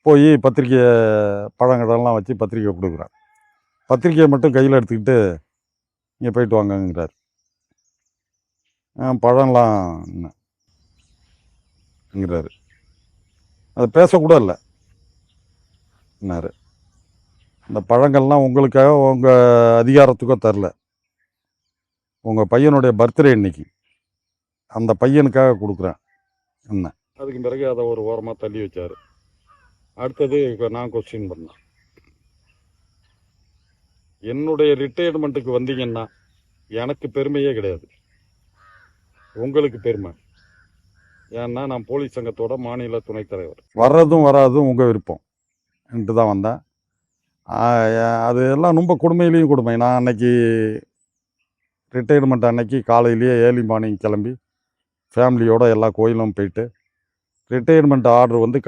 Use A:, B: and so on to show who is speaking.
A: போய் பத்திரிக்கை பழங்கடெல்லாம் வச்சு பத்திரிக்கை கொடுக்குறேன். பத்திரிக்கையை மட்டும் கையில் எடுத்துக்கிட்டு இங்கே போயிட்டு வாங்கங்கிறார். பழம்லாம்ங்கிறாரு. அது பேசக்கூட இல்லை என்னாரு. இந்த பழங்கள்லாம் உங்களுக்காக உங்கள் அதிகாரத்துக்கோ தரல. உங்கள் பையனுடைய பர்த்டே இன்னைக்கு, அந்த பையனுக்காக கொடுக்குறேன் என்ன. அதுக்கு பிறகு அதை ஒரு ஓரமாக தள்ளி வச்சார். அடுத்தது நான் கொஸ்டின் பண்ணேன். என்னுடைய ரிட்டையர்மெண்ட்டுக்கு வந்தீங்கன்னா எனக்கு பெருமையே கிடையாது, உங்களுக்கு பெருமை. ஏன்னா நான் போலீஸ் சங்கத்தோட மாநில துணைத் தலைவர். வர்றதும் வராதும் உங்கள் விருப்பம் என்று தான் வந்தேன். அது எல்லாம் ரொம்ப கொடுமையிலையும் கொடுமை. நான் அன்னைக்கு ரிட்டையர்மெண்ட் அன்னைக்கு காலையிலேயே ஏர்லி மார்னிங் கிளம்பி ஃபேமிலியோடு எல்லா கோயிலும் போயிட்டு ரிட்டையர்மெண்ட் ஆர்டர் வந்து